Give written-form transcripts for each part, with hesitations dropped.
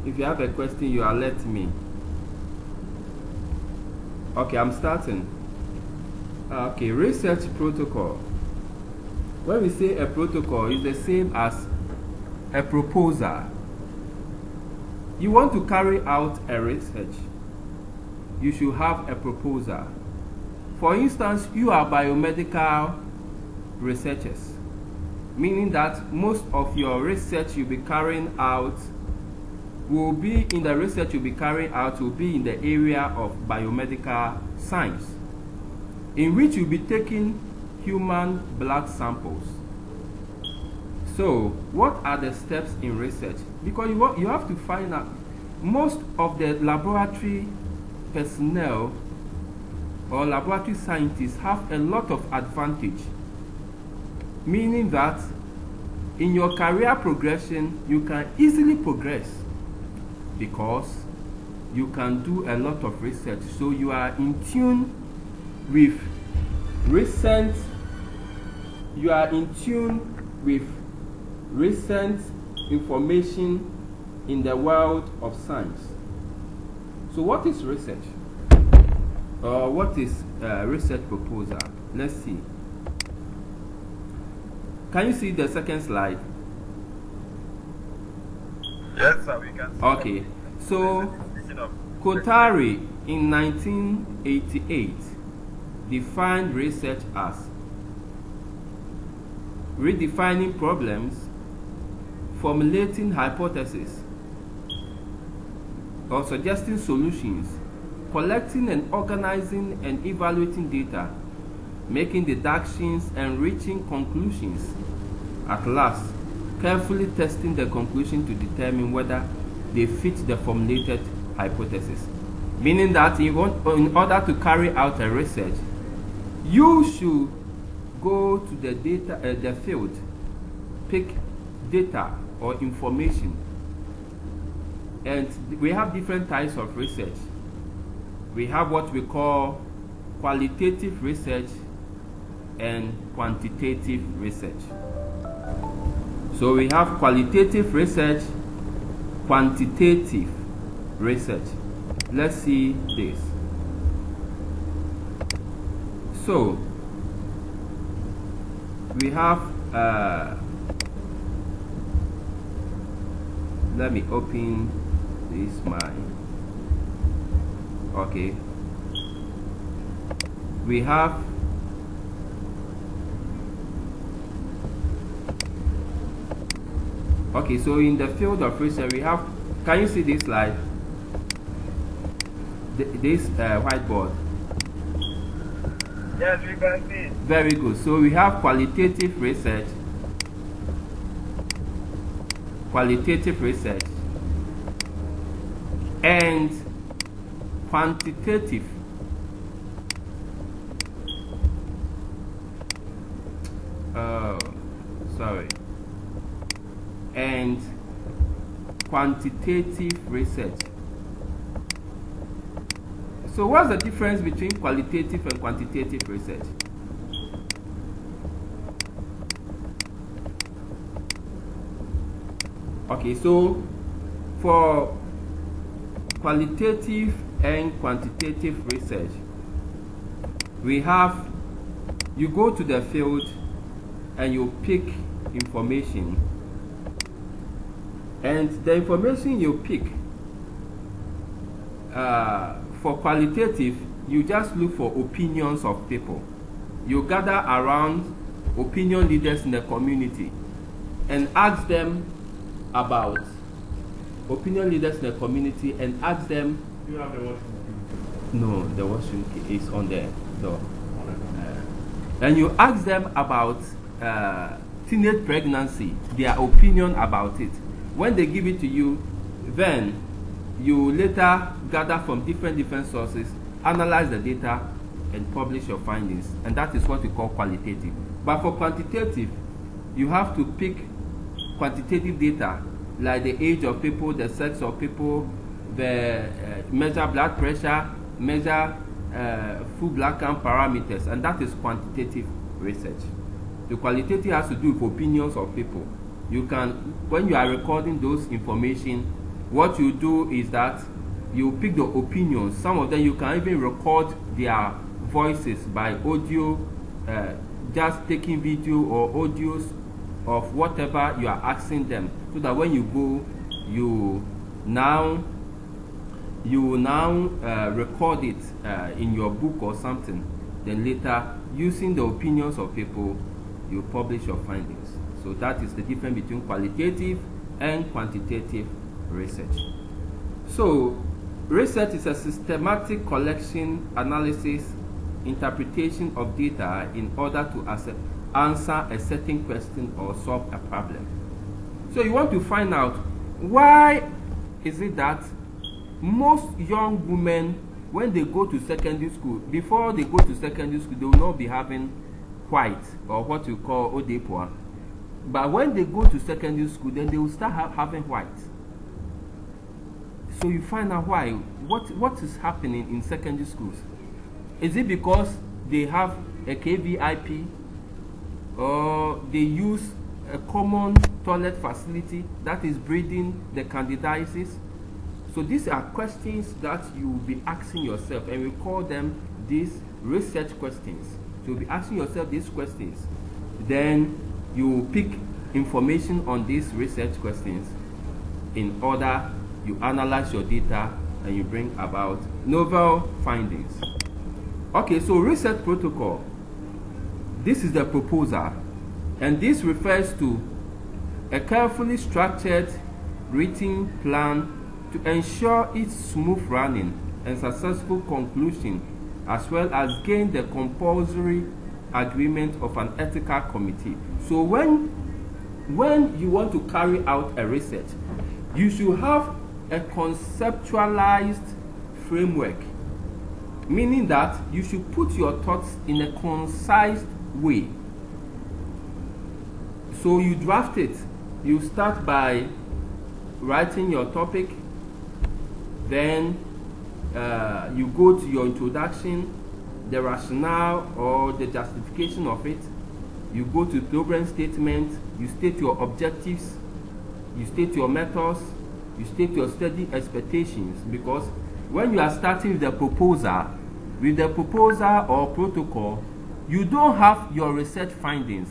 If you have a question, you alert me. Okay, I'm starting. Okay, research protocol. When we say a protocol, it's the same as a proposal. You want to carry out a research, you should have a proposal. For instance, you are biomedical researchers, meaning that most of your research you'll be carrying out will be in the area of biomedical science, in which you'll be taking human blood samples. So, what are the steps in research? Because you have to find out, most of the laboratory personnel or laboratory scientists have a lot of advantage, meaning that in your career progression, you can easily progress because you can do a lot of research. So you are in tune with recent information in the world of science. So what is research? What is research proposal? Let's see. Can you see the second slide? Yes, sir, we can see. Okay. So Kotari in 1988 defined research as redefining problems, formulating hypotheses, or suggesting solutions, collecting and organizing and evaluating data, making deductions and reaching conclusions. At last, carefully testing the conclusion to determine whether they fit the formulated hypothesis. Meaning that in order to carry out a research, you should go to the field, pick data or information. And we have different types of research. We have what we call qualitative research and quantitative research. So we have qualitative research, quantitative research. Let's see this. So we have let me open this okay. We have okay, so in the field of research we have, can you see this slide? This whiteboard. Yes, we can see. Very good. So we have qualitative research, and quantitative. And quantitative research. So what's the difference between qualitative and quantitative research? Okay, so for qualitative and quantitative research, we have, you go to the field and you pick information, and the information you pick, for qualitative, you just look for opinions of people. You gather around opinion leaders in the community and ask them about opinion leaders in the community and ask them. Do you have the washroom? No, the washroom is on the door. And you ask them about teenage pregnancy, their opinion about it. When they give it to you, then you later gather from different sources, analyze the data, and publish your findings. And that is what we call qualitative. But for quantitative, you have to pick quantitative data, like the age of people, the sex of people, the measure blood pressure, measure full blood count parameters, and that is quantitative research. The qualitative has to do with opinions of people. You can, when you are recording those information, what you do is that you pick the opinions. Some of them you can even record their voices by audio, just taking video or audios of whatever you are asking them, so that when you go, you now record it in your book or something. Then later, using the opinions of people, you publish your findings. So that is the difference between qualitative and quantitative research. So research is a systematic collection, analysis, interpretation of data in order to answer a certain question or solve a problem. So you want to find out, why is it that most young women, when they go to secondary school, before they go to secondary school, they will not be having white, or what you call odepoa. But when they go to secondary school, then they will start having white. So you find out why. What is happening in secondary schools? Is it because they have a KVIP, or they use a common toilet facility that is breeding the candidiasis? So these are questions that you will be asking yourself, and we call them these research questions. So you'll be asking yourself these questions. Then you pick information on these research questions. In order, you analyze your data and you bring about novel findings. Okay, so research protocol. This is the proposal, and this refers to a carefully structured written plan to ensure its smooth running and successful conclusion, as well as gain the compulsory agreement of an ethical committee. So when you want to carry out a research, you should have a conceptualized framework, meaning that you should put your thoughts in a concise way. So you draft it. You start by writing your topic, then you go to your introduction, the rationale or the justification of it. You go to problem statement, you state your objectives, you state your methods, you state your study expectations, because when you are starting with the proposal or protocol, you don't have your research findings.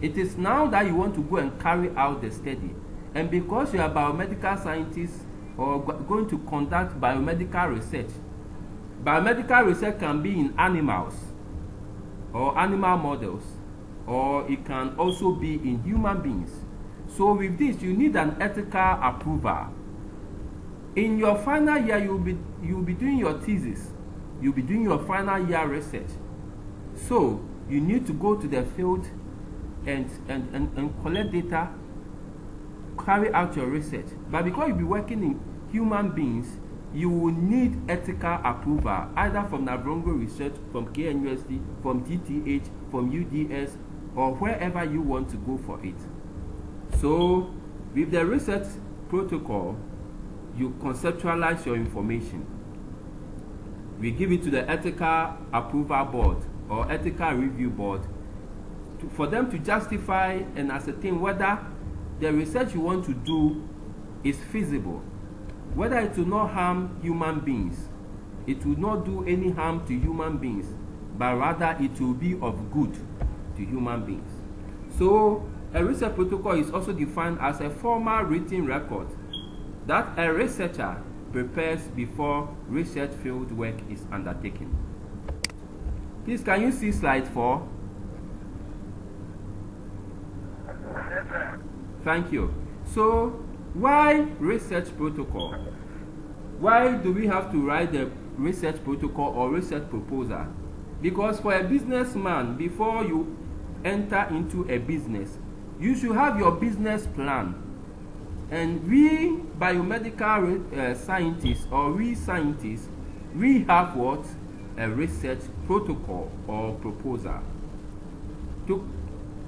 It is now that you want to go and carry out the study. And because you are a biomedical scientist or going to conduct biomedical research can be in animals or animal models, or it can also be in human beings. So with this, you need an ethical approval. In your final year, you'll be doing your thesis. You'll be doing your final year research. So you need to go to the field and collect data, carry out your research. But because you'll be working in human beings, you will need ethical approval, either from Navrongo Research, from KNUST, from GTH, from UDS, or wherever you want to go for it. So with the research protocol, you conceptualize your information. We give it to the ethical approval board or ethical review board for them to justify and ascertain whether the research you want to do is feasible, whether it will not harm human beings. It will not do any harm to human beings, but rather it will be of good to human beings. So a research protocol is also defined as a formal written record that a researcher prepares before research field work is undertaken. Please, can you see slide 4? Thank you. So why research protocol? Why do we have to write the research protocol or research proposal? Because for a businessman, before you enter into a business, you should have your business plan. And we biomedical scientists, or we scientists, we have what? A research protocol or proposal.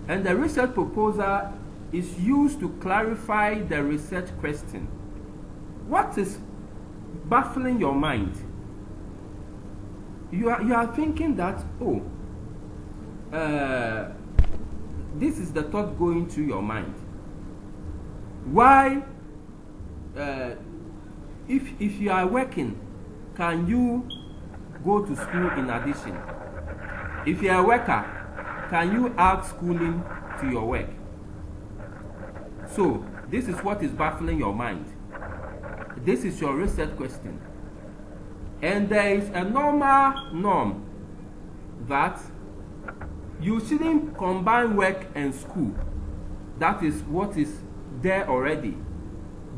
And the research proposal is used to clarify the research question. What is baffling your mind? You are thinking that, this is the thought going through your mind. Why if you are working, can you go to school in addition? If you are a worker, can you add schooling to your work? So this is what is baffling your mind. This is your research question. And there is a norm that you shouldn't combine work and school. That is what is there already.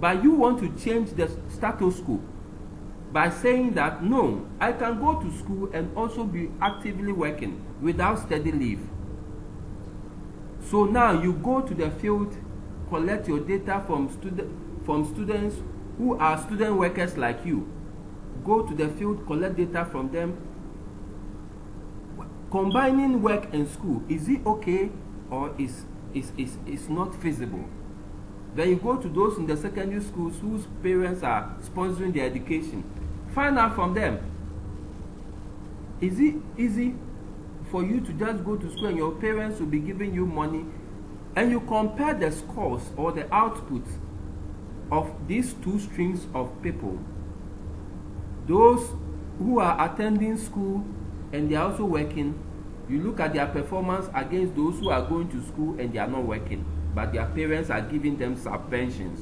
But you want to change the status quo by saying that no, I can go to school and also be actively working without study leave. So now you go to the field, collect your data from students who are student workers like you. Go to the field, collect data from them. Combining work and school, is it okay or is not feasible? Then you go to those in the secondary schools whose parents are sponsoring their education. Find out from them. Is it easy for you to just go to school and your parents will be giving you money, and you compare the scores or the output of these two streams of people? Those who are attending school and they are also working, you look at their performance against those who are going to school and they are not working, but their parents are giving them subventions.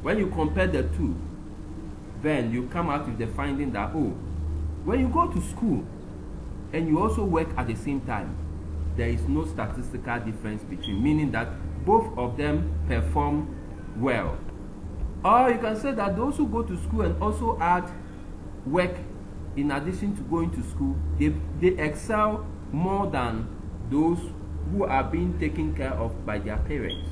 When you compare the two, then you come out with the finding that, oh, when you go to school and you also work at the same time, there is no statistical difference between, meaning that both of them perform well. Or you can say that those who go to school and also add work in addition to going to school, they excel more than those who are being taken care of by their parents.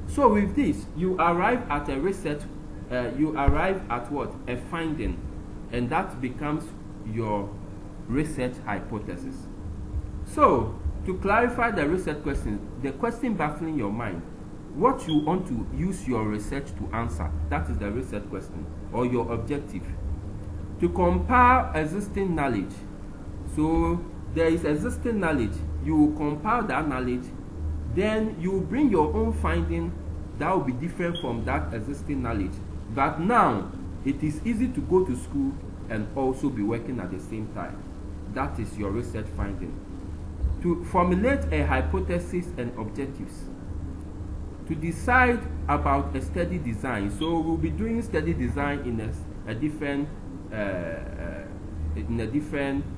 So with this, you arrive at a research, you arrive at what? A finding, and that becomes your research hypothesis. So, to clarify the research question, the question baffling your mind, what you want to use your research to answer, that is the research question, or your objective. To compile existing knowledge. So, there is existing knowledge, you compile that knowledge, then you bring your own finding that will be different from that existing knowledge. But now, it is easy to go to school and also be working at the same time. That is your research finding. To formulate a hypothesis and objectives. To decide about a study design. So we'll be doing study design in a different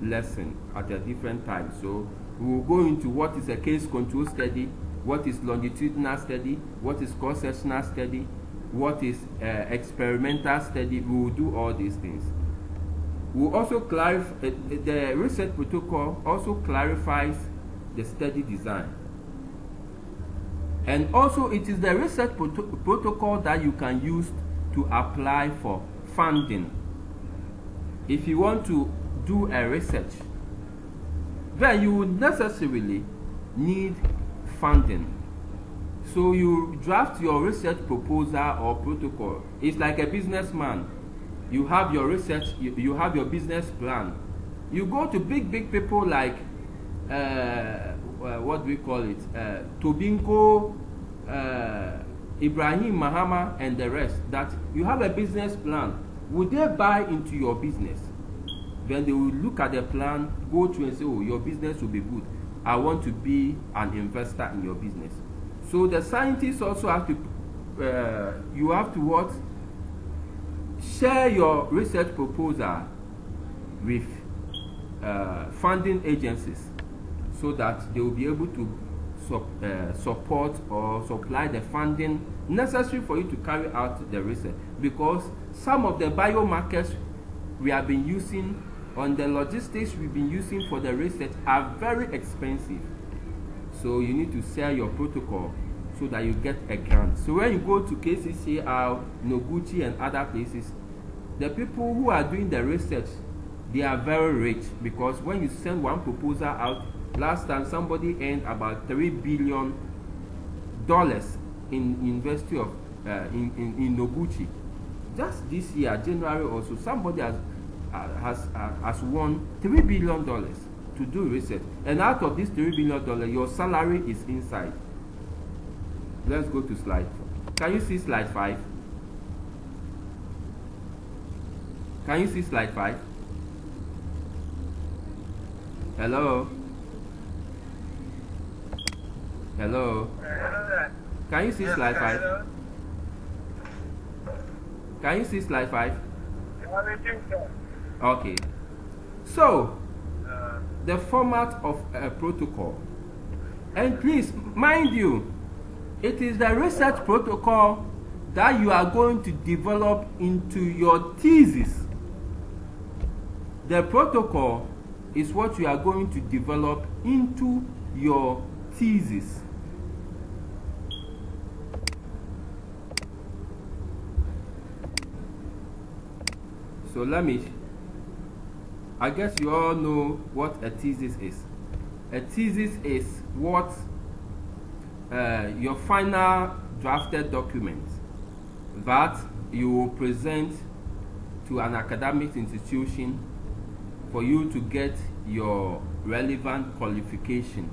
lesson at a different time. So we will go into what is a case control study, what is longitudinal study, what is cross-sectional study, what is experimental study. We will do all these things. We'll also clarify, the research protocol also clarifies the study design. And also it is the research protocol that you can use to apply for funding. If you want to do a research, then you would necessarily need funding. So you draft your research proposal or protocol. It's like a businessman. You have your research, you have your business plan. You go to big people like, what do we call it? Tobinco, Ibrahim Mahama and the rest, that you have a business plan. Would they buy into your business? Then they will look at the plan, go through and say, oh, your business will be good. I want to be an investor in your business. So the scientists also have to, you have to what? Share your research proposal with funding agencies so that they will be able to support or supply the funding necessary for you to carry out the research. Because some of the biomarkers we have been using on the logistics we've been using for the research are very expensive. So you need to sell your protocol so that you get a grant. So when you go to KCCR, Noguchi and other places, the people who are doing the research, they are very rich, because when you send one proposal out, last time somebody earned about $3 billion in University of in Noguchi. Just this year, January also, somebody has won $3 billion to do research, and out of this $3 billion, your salary is inside. Let's go to slide 4. Can you see slide 5? Can you see slide 5? Hello? Hello? Can you see slide 5? Can you see slide 5? Okay. So, the format of a protocol. And please, mind you, it is the research protocol that you are going to develop into your thesis. The protocol is what you are going to develop into your thesis. So I guess you all know what a thesis is. A thesis is what your final drafted document that you will present to an academic institution for you to get your relevant qualification.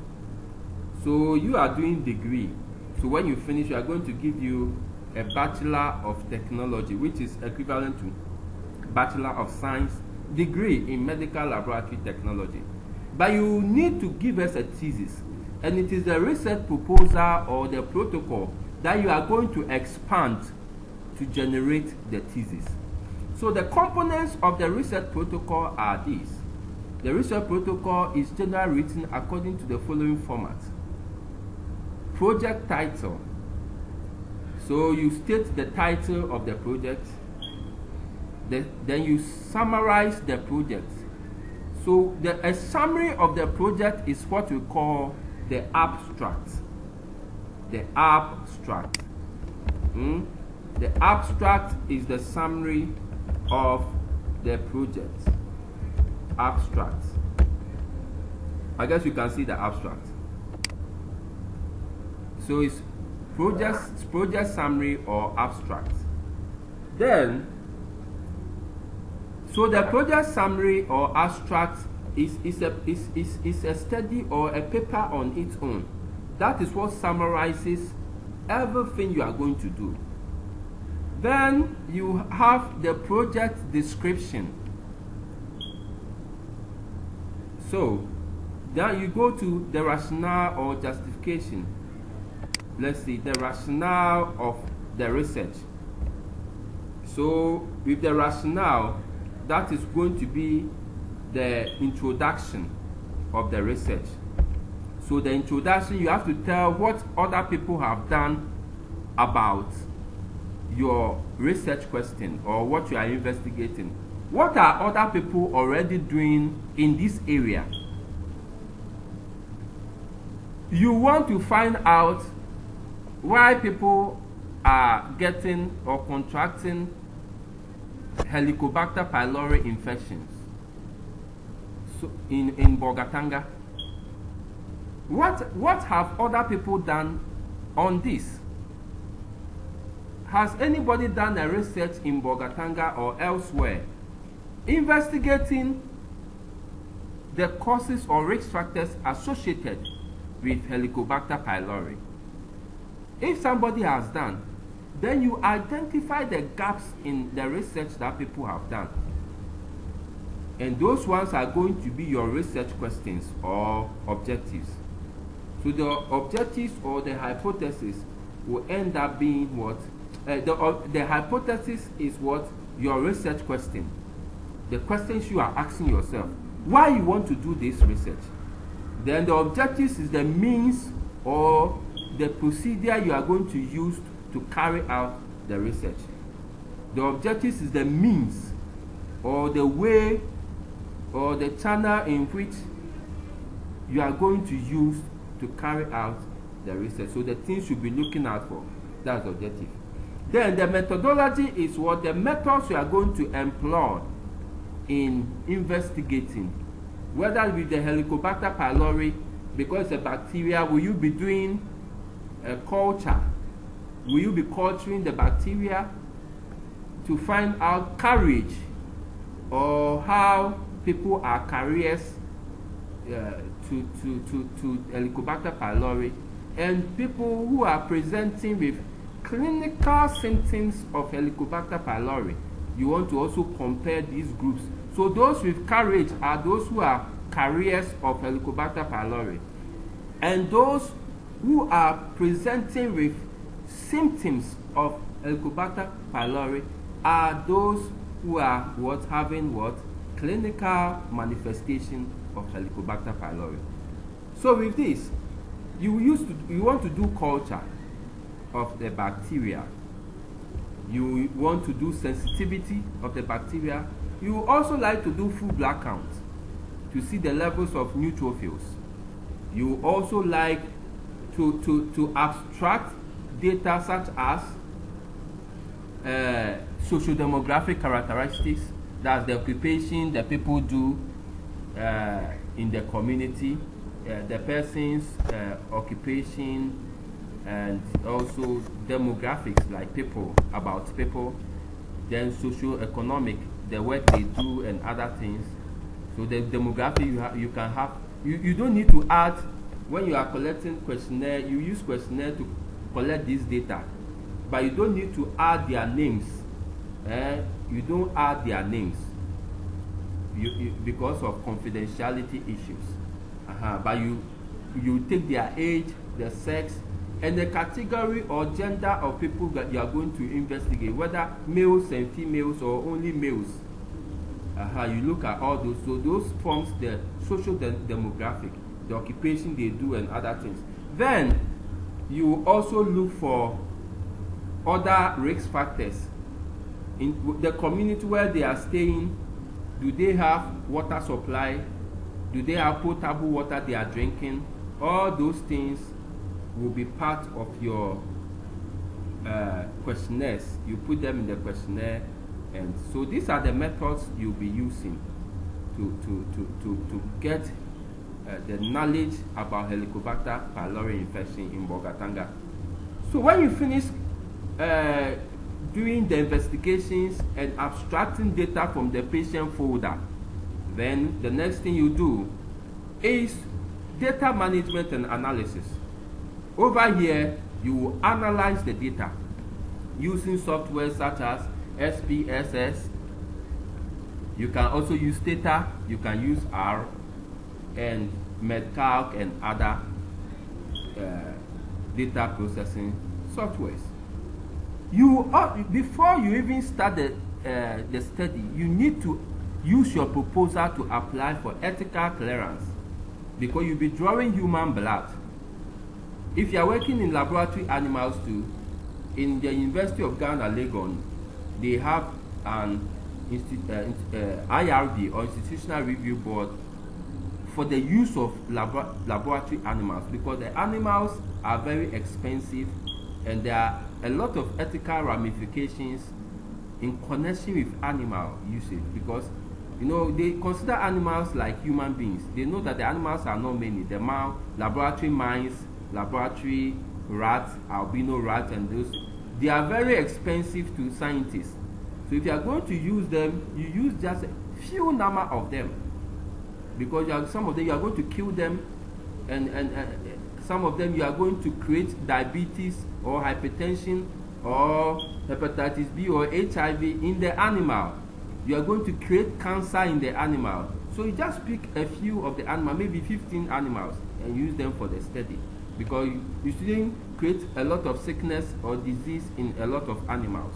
So you are doing degree. So when you finish, we are going to give you a Bachelor of Technology, which is equivalent to Bachelor of Science degree in Medical Laboratory Technology. But you need to give us a thesis, and it is the research proposal or the protocol that you are going to expand to generate the thesis. So the components of the research protocol are these. The research protocol is generally written according to the following format. Project title. So you state the title of the project. Then you summarize the project. So a summary of the project is what we call the abstract. The abstract. The abstract is the summary of the project. Abstract. I guess you can see the abstract. So it's project summary or abstract. Then, so the project summary or abstract is a study or a paper on its own. That is what summarizes everything you are going to do. Then you have the project description. So then you go to the rationale or justification. Let's see, the rationale of the research. So with the rationale, that is going to be the introduction of the research. So the introduction, you have to tell what other people have done about your research question or what you are investigating. What are other people already doing in this area? You want to find out why people are getting or contracting Helicobacter pylori infections in Bolgatanga. What have other people done on this? Has anybody done a research in Bolgatanga or elsewhere investigating the causes or risk factors associated with Helicobacter pylori? If somebody has done, then you identify the gaps in the research that people have done. And those ones are going to be your research questions or objectives. So the objectives or the hypothesis will end up being what? The hypothesis is what? Your research question. The questions you are asking yourself. Why you want to do this research? Then the objectives is the means or the procedure you are going to use to carry out the research. The objectives is the means or the way or the channel in which you are going to use to carry out the research. So the things you'll be looking out for. That's the objective. Then the methodology is what? The methods you are going to employ in investigating. Whether with the Helicobacter pylori, because it's a bacteria, will you be doing a culture? Will you be culturing the bacteria to find out carriage or how people are carriers to Helicobacter pylori, and people who are presenting with clinical symptoms of Helicobacter pylori, you want to also compare these groups. So those with carriage are those who are carriers of Helicobacter pylori, and those who are presenting with symptoms of Helicobacter pylori are those who are having clinical manifestation of Helicobacter pylori. So with this, you want to do culture of the bacteria. You want to do sensitivity of the bacteria. You also like to do full blood count to see the levels of neutrophils. You also like to abstract data such as socio-demographic characteristics, that's the occupation the people do in the community, the person's occupation, and also demographics like about people, then socio-economic, the work they do and other things. So the demographic you don't need to add. When you are collecting questionnaire, you use questionnaire to collect this data, but you don't need to add their names. You don't add their names because of confidentiality issues. But you take their age, their sex, and the category or gender of people that you are going to investigate, whether males and females or only males. You look at all those. So those forms the social demographic, the occupation they do and other things. Then you also look for other risk factors in the community where they are staying. Do they have water supply? Do they have potable water they are drinking? All those things will be part of your questionnaires. You put them in the questionnaire, and so these are the methods you'll be using to get the knowledge about Helicobacter pylori infection in Bolgatanga. So when you finish doing the investigations and abstracting data from the patient folder, then the next thing you do is data management and analysis. Over here, you will analyze the data using software such as SPSS. You can also use Stata, you can use R, and MedCalc and other data processing softwares. Before you even start the study, you need to use your proposal to apply for ethical clearance, because you'll be drawing human blood. If you are working in laboratory animals too, in the University of Ghana, Legon, they have an IRB or Institutional Review Board for the use of laboratory animals, because the animals are very expensive and there are a lot of ethical ramifications in connection with animal usage, because they consider animals like human beings. They know that the animals are not many. The laboratory mice, laboratory rats, albino rats, and those, they are very expensive to scientists. So if you are going to use them, you use just a few number of them, because some of them you are going to kill them, and some of them you are going to create diabetes or hypertension or hepatitis B or HIV in the animal. You are going to create cancer in the animal. So you just pick a few of the animals, maybe 15 animals, and use them for the study, because you shouldn't create a lot of sickness or disease in a lot of animals.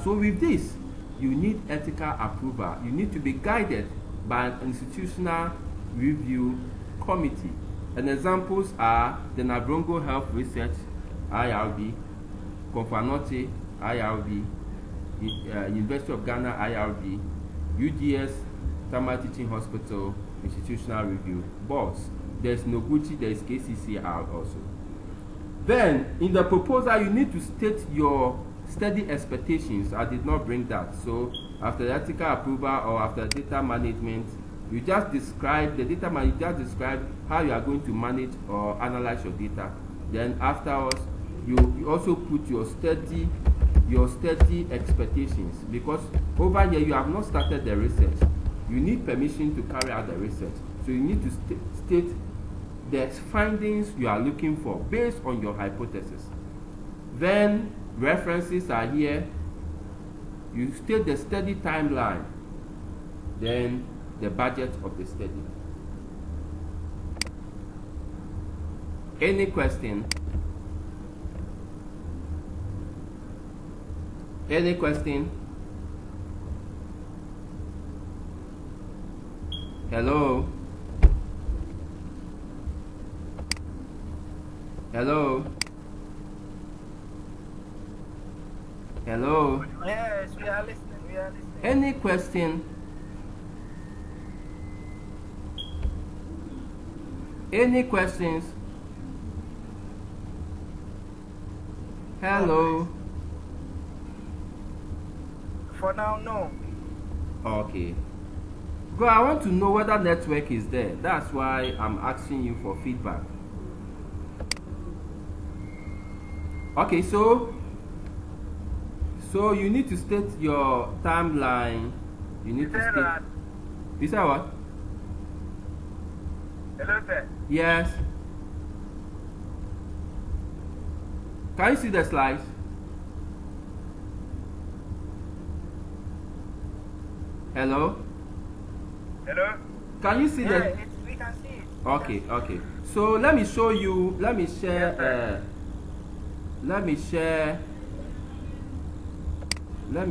So with this, you need ethical approval. You need to be guided by an institutional review committee. And examples are the Nabrongo Health Research, IRB, Confanote, IRB, University of Ghana, IRB, UGS, Tama Teaching Hospital, Institutional Review Boards. There's Noguchi, there is KCCR also. Then, in the proposal, you need to state your study expectations. I did not bring that. So, after the ethical approval or after data management, you just describe the data. You just describe how you are going to manage or analyze your data. Then afterwards, you also put your study expectations, because over here you have not started the research. You need permission to carry out the research. So you need to state the findings you are looking for based on your hypothesis. Then references are here. You state the study timeline, then the budget of the study. Any question? Any question? Hello? Hello? Hello? Yes, we are listening. We are listening. Any question? Any questions? Hello? For now, no. Okay. Go, I want to know whether network is there. That's why I'm asking you for feedback. Okay, so you need to state your timeline. You need to state. You said what? Hello, sir. Yes. Can you see the slides? Hello? Hello? Can you see the? We can see it. Okay, okay. So let me show you. Let me share. Let me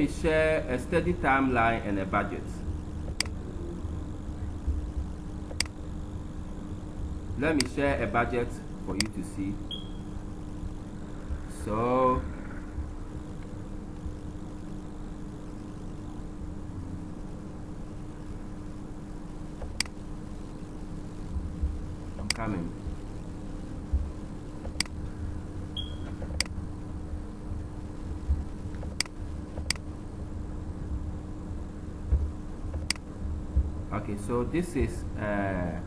share a study timeline and a budget. Let me share a budget for you to see. So I'm coming. Okay, so this is I'm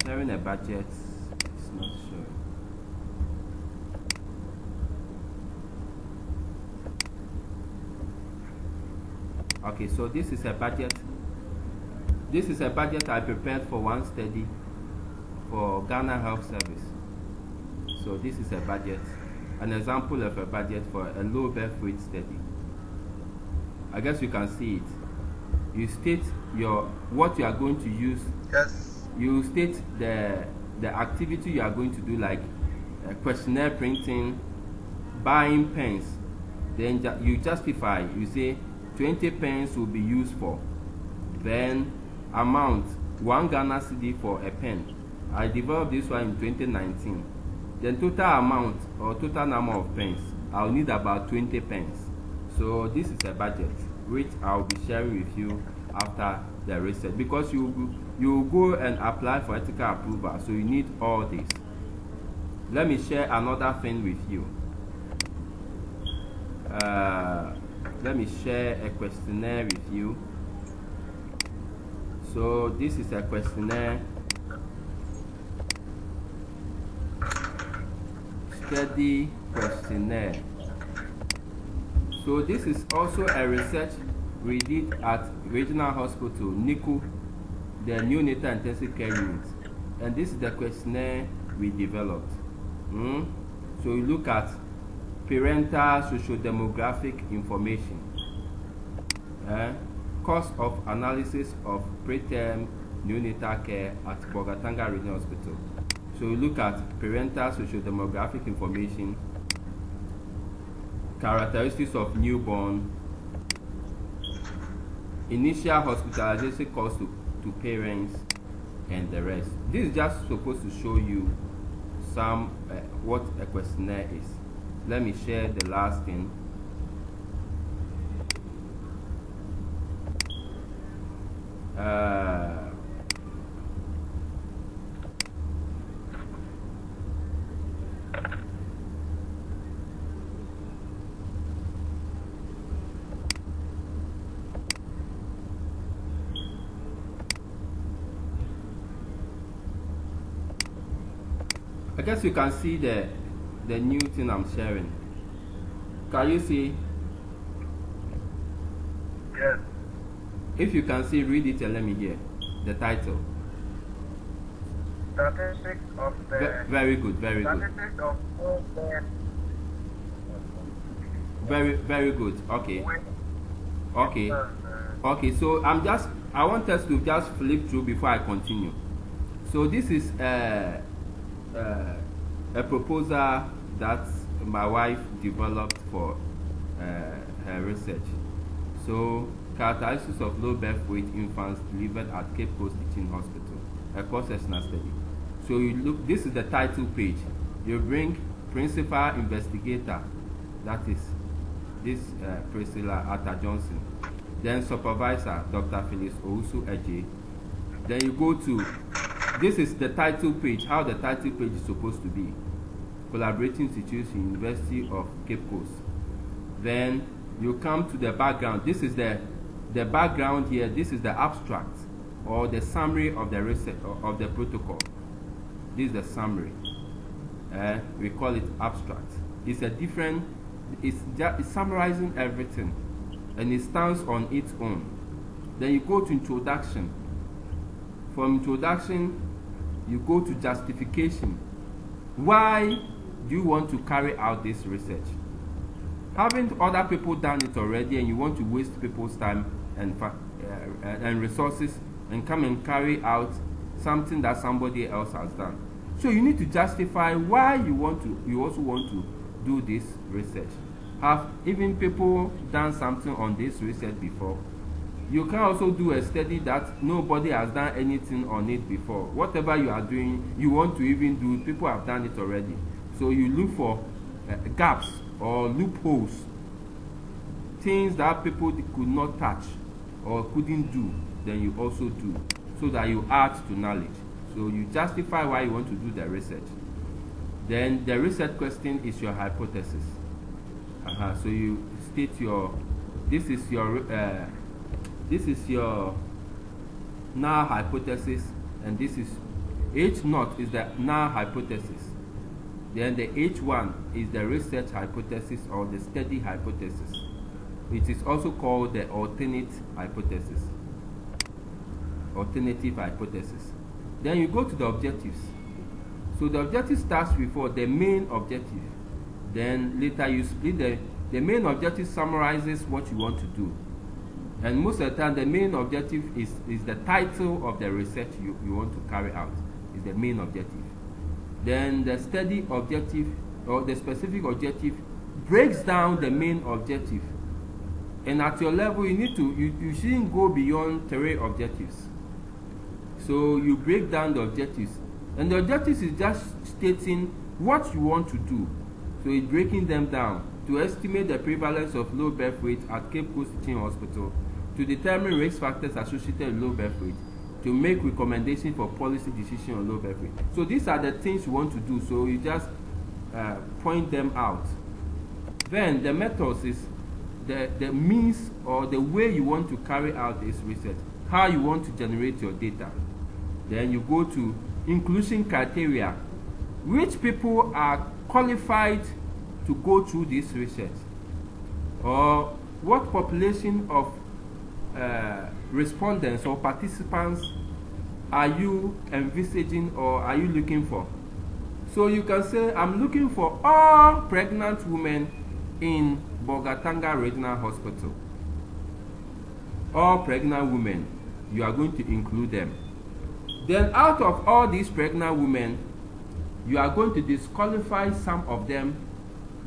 sharing a budget. It's not showing. Okay, so this is a budget. This is a budget I prepared for one study for Ghana Health Service. So this is a budget, an example of a budget for a low birth rate study. I guess you can see it. You state what you are going to use. Yes. You state the activity you are going to do, like questionnaire printing, buying pens. Then you justify. You say 20 pens will be used for. Then amount 1 Ghana cedi for a pen. I developed this one in 2019. Then total amount or total number of pens. I'll need about 20 pens. So this is a budget which I'll be sharing with you after the research, because you go and apply for ethical approval, so you need all this. Let me share another thing with you. Let me share a questionnaire with you. So this is a questionnaire. Study questionnaire. So this is also a research we did at Regional Hospital, NICU, the Neonatal Intensive Care Unit. And this is the questionnaire we developed. So you look at parental socio-demographic information, cost of analysis of preterm neonatal care at Bolgatanga Regional Hospital. So you look at parental socio-demographic information, characteristics of newborn, initial hospitalization cost to parents, and the rest. This is just supposed to show you some what a questionnaire is. Let me share the last thing. I guess you can see the new thing I'm sharing. Can you see? Yes. If you can see, read it and let me hear the title. Statistics of the. Very good, very good. Statistics of all the. Very good. Okay. Wait. Okay. Uh, Okay, so I want us to just flip through before I continue. So this is a proposal that my wife developed for her research. So, characteristics of low birth weight infants delivered at Cape Coast Teaching Hospital, a cross-sectional study. So you look, this is the title page. You bring principal investigator, that is this Priscilla Atta Johnson. Then supervisor, Dr. Phyllis Owusu Eje. Then you go to, this is the title page, how the title page is supposed to be. Collaborating Institution, University of Cape Coast. Then you come to the background. This is the background here. This is the abstract or the summary of the research of the protocol. This is the summary. We call it abstract. It's a different, it's summarizing everything, and it stands on its own. Then you go to introduction. From introduction, you go to justification. Why do you want to carry out this research? Haven't other people done it already, and you want to waste people's time and resources and come and carry out something that somebody else has done? So you need to justify why you also want to do this research. Have even people done something on this research before? You can also do a study that nobody has done anything on it before. Whatever you are doing, you want to even do, people have done it already. So you look for gaps or loopholes, things that people could not touch or couldn't do, then you also do, so that you add to knowledge. So you justify why you want to do the research. Then the research question is your hypothesis. So you state this is your null hypothesis, and this is H0 is the null hypothesis. Then the H1 is the research hypothesis or the study hypothesis. It is also called the alternative hypothesis. Alternative hypothesis. Then you go to the objectives. So the objective starts before the main objective. Then later you split the main objective summarizes what you want to do. And most of the time the main objective is the title of the research you want to carry out. Is the main objective. Then the study objective or the specific objective breaks down the main objective. And at your level you shouldn't go beyond 3 objectives. So you break down the objectives. And the objectives is just stating what you want to do. So it's breaking them down to estimate the prevalence of low birth weight at Cape Coast Teaching Hospital, to determine risk factors associated with low birth weight, to make recommendations for policy decision on low birth weight. So these are the things you want to do. So you just point them out. Then the methods is the means or the way you want to carry out this research, how you want to generate your data. Then you go to inclusion criteria. Which people are qualified to go through this research? Or what population of respondents or participants are you envisaging or are you looking for? So you can say, I'm looking for all pregnant women in Bolgatanga Regional Hospital. All pregnant women, you are going to include them. Then out of all these pregnant women, you are going to disqualify some of them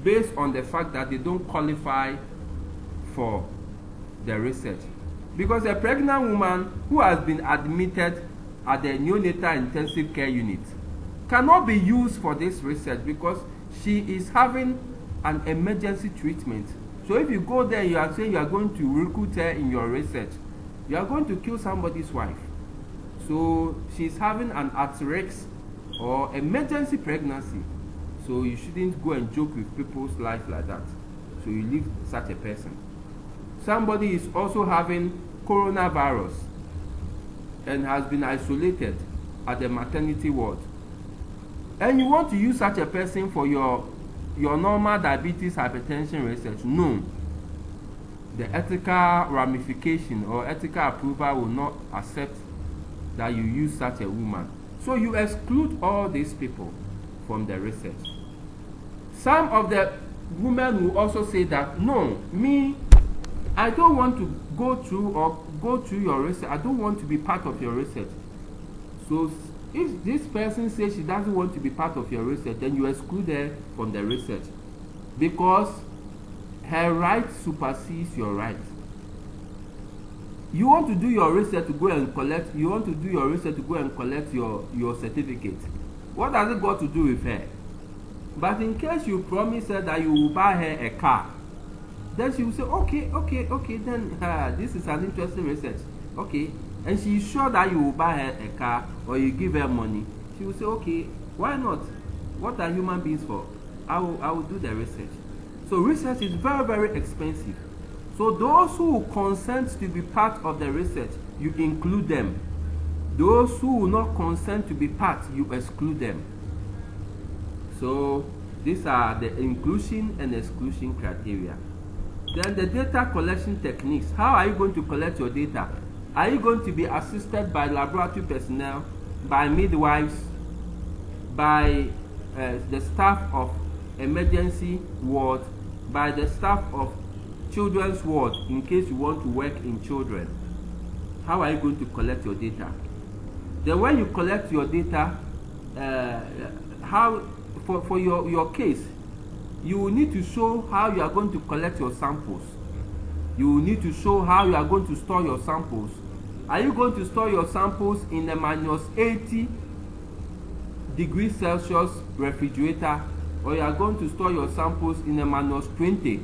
based on the fact that they don't qualify for the research. Because a pregnant woman who has been admitted at the neonatal intensive care unit cannot be used for this research because she is having an emergency treatment. So if you go there, you are saying you are going to recruit her in your research, you are going to kill somebody's wife. So she's having an at-risk or emergency pregnancy. So you shouldn't go and joke with people's life like that. So you leave such a person. Somebody is also having coronavirus and has been isolated at the maternity ward. And you want to use such a person for your normal diabetes hypertension research. No. The ethical ramification or ethical approval will not accept that you use such a woman. So you exclude all these people from the research. Some of the women will also say that, no, me, I don't want to go through your research. I don't want to be part of your research. So if this person says she doesn't want to be part of your research, then you exclude her from the research, because her right supersedes your right. You want to do your research to go and collect. You want to do your research to go and collect your certificate. What does it got to do with her? But in case you promise her that you will buy her a car, then she will say, okay, then this is an interesting research. Okay, and she is sure that you will buy her a car or you give her money. She will say, okay, why not? What are human beings for? I will do the research. So research is very, very expensive. So those who consent to be part of the research, you include them. Those who will not consent to be part, you exclude them. So these are the inclusion and exclusion criteria. Then the data collection techniques. How are you going to collect your data? Are you going to be assisted by laboratory personnel, by midwives, by the staff of emergency ward, by the staff of children's ward, in case you want to work in children? How are you going to collect your data? Then when you collect your data, for your case, you will need to show how you are going to collect your samples. You will need to show how you are going to store your samples. Are you going to store your samples in a -80 degrees Celsius refrigerator, or you are going to store your samples in a -20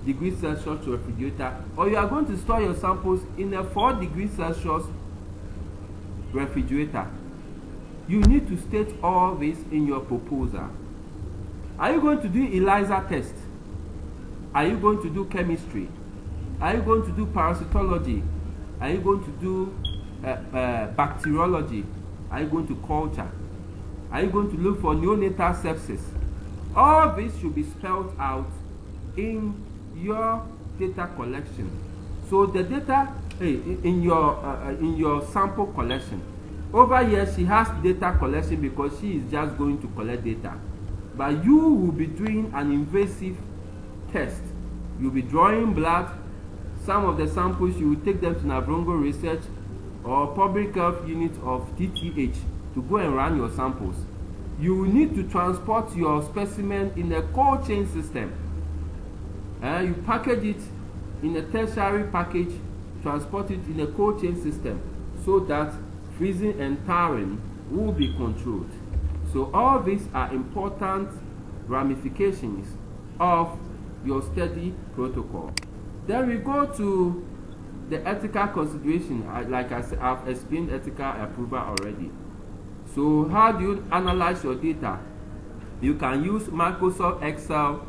degrees Celsius refrigerator, or you are going to store your samples in a 4 degrees Celsius refrigerator? You need to state all this in your proposal. Are you going to do ELISA test? Are you going to do chemistry? Are you going to do parasitology? Are you going to do bacteriology? Are you going to culture? Are you going to look for neonatal sepsis? All this should be spelled out in your data collection. So the data in your sample collection. Over here, she has data collection because she is just going to collect data. But you will be doing an invasive test. You'll be drawing blood. Some of the samples, you will take them to Navrongo Research or Public Health Unit of TTH to go and run your samples. You will need to transport your specimen in a cold chain system. You package it in a tertiary package, transport it in a cold chain system, so that freezing and thawing will be controlled. So all these are important ramifications of your study protocol. Then we go to the ethical consideration. Like I said, I've explained ethical approval already. So how do you analyze your data? You can use Microsoft Excel.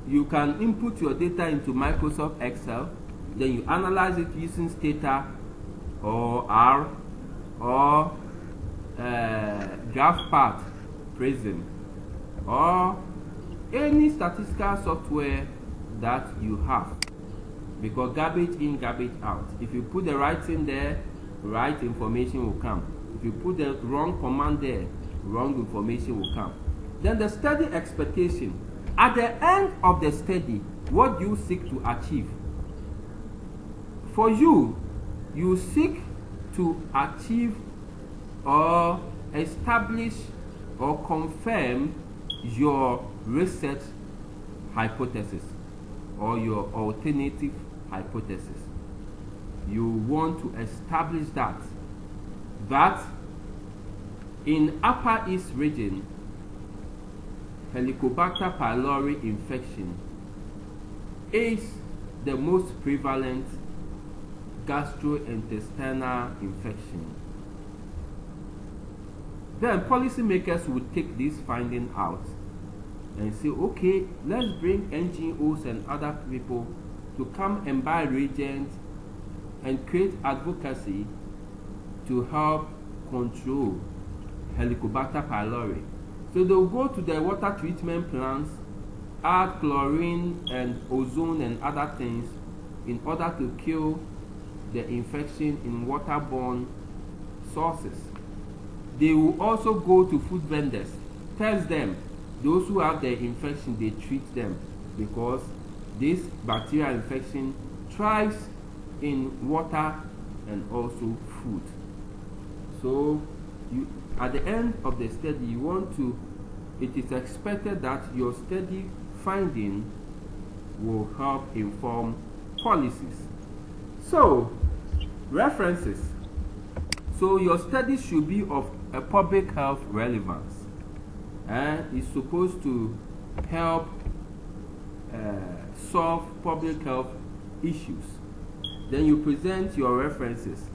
You can input your data into Microsoft Excel. Then you analyze it using Stata or R or GraphPath, Prism, or any statistical software that you have, because garbage in, garbage out. If you put the right thing there, right information will come. If you put the wrong command there, wrong information will come. Then the study expectation. At the end of the study, what do you seek to achieve? For you, you seek to achieve or establish or confirm your research hypothesis or your alternative hypothesis. You want to establish that in Upper East region, Helicobacter pylori infection is the most prevalent gastrointestinal infection. Then policymakers would take this finding out and say, okay, let's bring NGOs and other people to come and buy reagents and create advocacy to help control Helicobacter pylori. So they'll go to the water treatment plants, add chlorine and ozone and other things in order to kill the infection in waterborne sources. They will also go to food vendors, test them, those who have the infection, they treat them, because this bacterial infection thrives in water and also food. So at the end of the study, it is expected that your study finding will help inform policies. So, references. So your study should be of a public health relevance, and it's supposed to help solve public health issues. Then you present your references.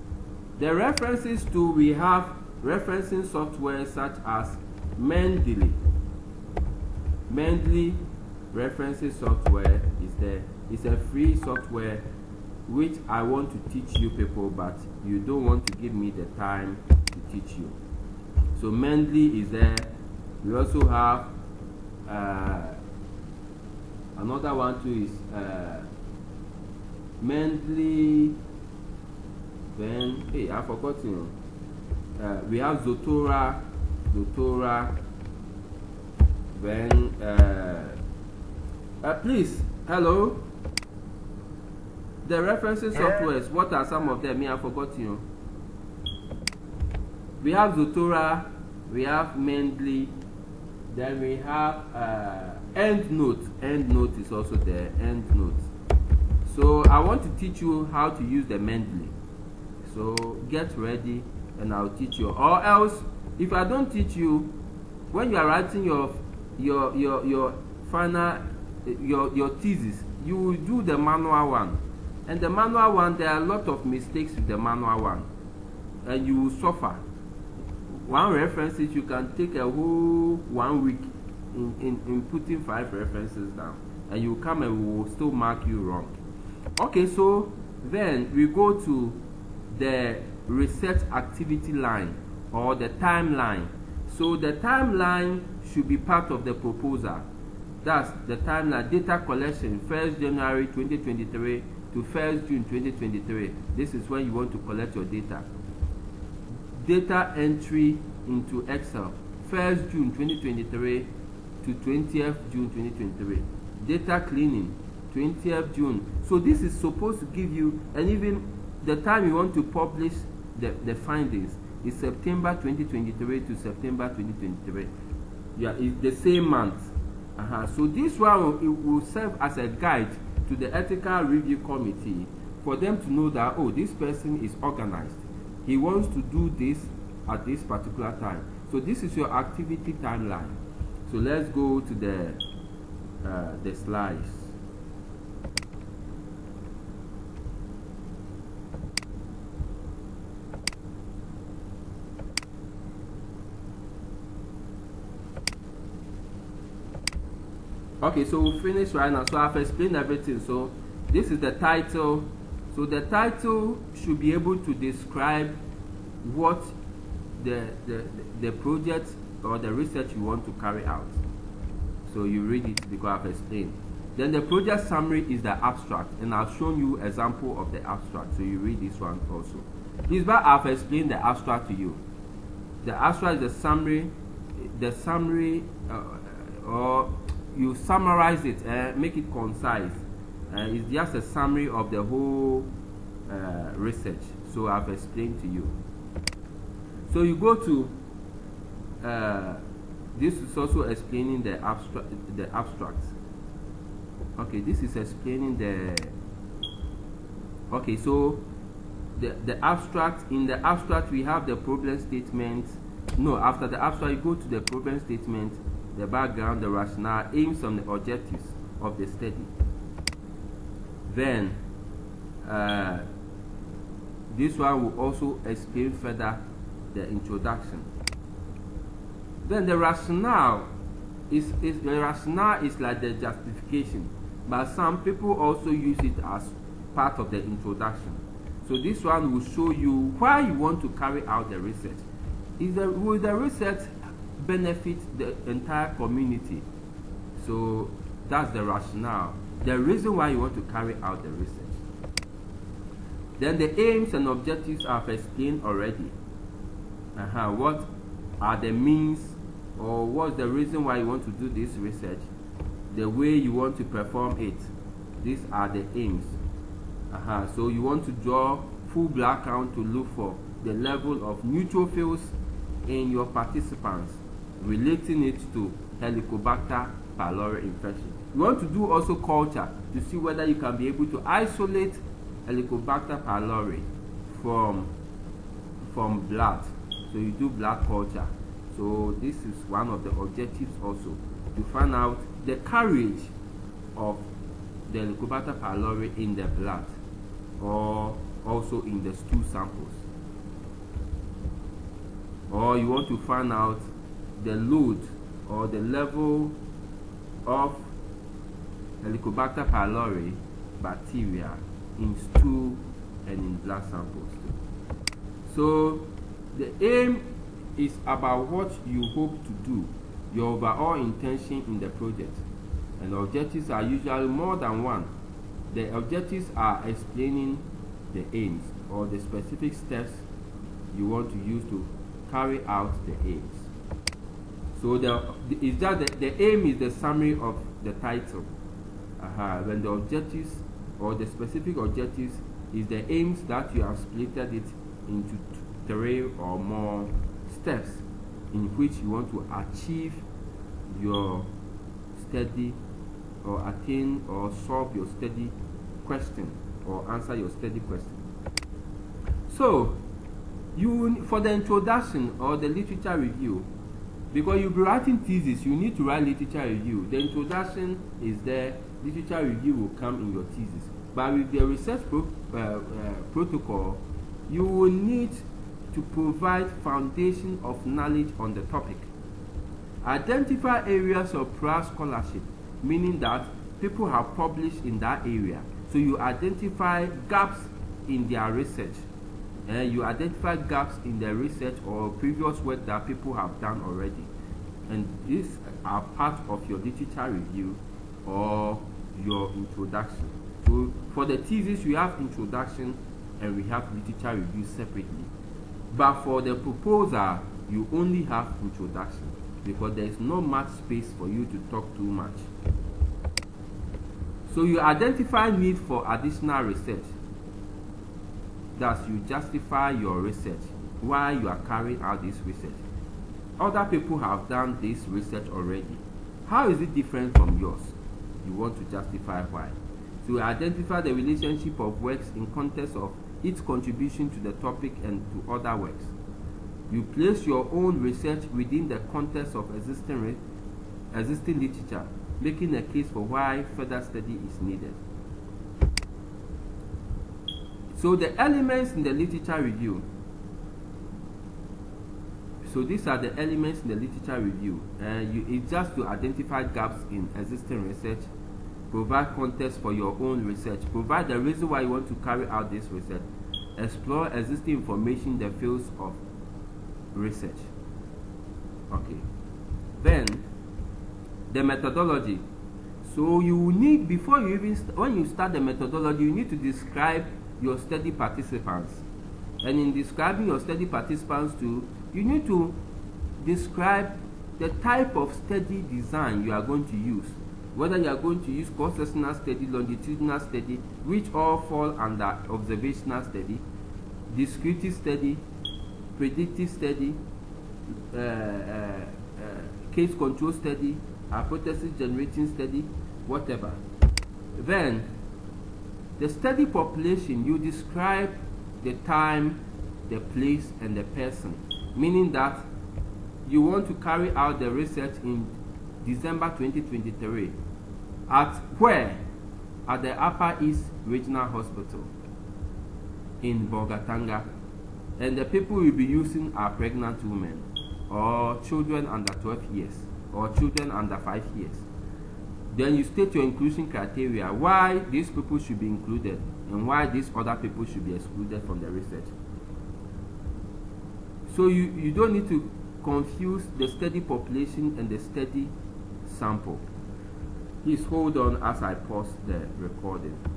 The references to, we have referencing software such as Mendeley. Mendeley referencing software is there. It's a free software which I want to teach you people, but you don't want to give me the time to teach you. So Mendeley is there. We also have another one too, is Mendeley. Then I forgot, we have Zotora. Then please, hello. The referencing softwares, what are some of them? I forgot, We have Zotora, we have Mendeley, then we have EndNote. EndNote is also there, EndNote. So I want to teach you how to use the Mendeley. So get ready and I'll teach you. Or else, if I don't teach you, when you are writing your final, your thesis, you will do the manual one. And the manual one, there are a lot of mistakes with the manual one, and you will suffer. One reference, you can take a whole 1 week in putting 5 references down, and you come and we will still mark you wrong. Okay, so then we go to the research activity line, or the timeline. So the timeline should be part of the proposal. That's the timeline: data collection 1st January 2023 to 1st June 2023. This is when you want to collect your data. Data entry into Excel 1st June 2023 to 20th June 2023. Data cleaning 20th June. So this is supposed to give you, and even the time you want to publish the findings is September 2023 to September 2023. Yeah, it's the same month. So this one will serve as a guide to the ethical review committee, for them to know that, oh, this person is organized. He wants to do this at this particular time. So this is your activity timeline. So let's go to the slides. Okay, so we'll finish right now. So I've explained everything. So this is the title. So the title should be able to describe what the project or the research you want to carry out. So you read it because I've explained. Then the project summary is the abstract, and I've shown you example of the abstract. So you read this one also. This but I've explained the abstract to you. The abstract is the summary. The summary, or you summarize it, make it concise. It's just a summary of the whole research. So I've explained to you. So you go to this is also explaining the abstract. Okay, this is explaining the. Okay, so the abstract. In the abstract, we have the problem statement. No, after the abstract, you go to the problem statement, the background, the rationale, aims, and the objectives of the study. Then this one will also explain further the introduction. Then the rationale is like the justification, but some people also use it as part of the introduction. So this one will show you why you want to carry out the research. Will the research benefit the entire community? So that's the rationale, the reason why you want to carry out the research. Then the aims and objectives I've explained already. What are the means or what's the reason why you want to do this research, the way you want to perform it. These are the aims. So you want to draw full blood count to look for the level of neutrophils in your participants, relating it to Helicobacter pylori infection. You want to do also culture to see whether you can be able to isolate Helicobacter pylori from blood. So you do blood culture. So this is one of the objectives also, to find out the carriage of the Helicobacter pylori in the blood or also in the stool samples. Or you want to find out the load or the level of Helicobacter pylori bacteria in stool and in blood samples. So the aim is about what you hope to do, your overall intention in the project. And objectives are usually more than one. The objectives are explaining the aims or the specific steps you want to use to carry out the aims. So the aim is the summary of the title. When the objectives or the specific objectives is the aims that you have split it into 3 or more steps in which you want to achieve your study or attain or solve your study question or answer your study question. So for the introduction or the literature review, because you'll be writing thesis, you need to write literature review. The introduction is there, literature review will come in your thesis. But with the research protocol, you will need to provide foundation of knowledge on the topic. Identify areas of prior scholarship, meaning that people have published in that area. So you identify gaps in their research. You identify gaps in their research or previous work that people have done already. And these are part of your literature review or your introduction. So for the thesis, we have introduction and we have literature review separately. But for the proposal, you only have introduction because there is not much space for you to talk too much. So you identify need for additional research. Thus, you justify your research, why you are carrying out this research. Other people have done this research already. How is it different from yours? You want to justify why. So you identify the relationship of works in context of its contribution to the topic and to other works. You place your own research within the context of existing literature, making a case for why further study is needed. So the elements in the literature review. So these are the elements in the literature review. It's just to identify gaps in existing research, provide context for your own research, provide the reason why you want to carry out this research, explore existing information in the fields of research. Okay. Then the methodology. So you need, before you even when you start the methodology, you need to describe your study participants. And in describing your study participants too, you need to describe the type of study design you are going to use. Whether you are going to use cross-sectional study, longitudinal study, which all fall under observational study, descriptive study, predictive study, case control study, hypothesis generating study, whatever. Then the study population, you describe the time, the place, and the person, meaning that you want to carry out the research in December 2023 at where? At the Upper East Regional Hospital in Bolgatanga, and the people will be using are pregnant women or children under 12 years or children under 5 years. Then you state your inclusion criteria, why these people should be included and why these other people should be excluded from the research. So you don't need to confuse the study population and the study sample. Please hold on as I pause the recording.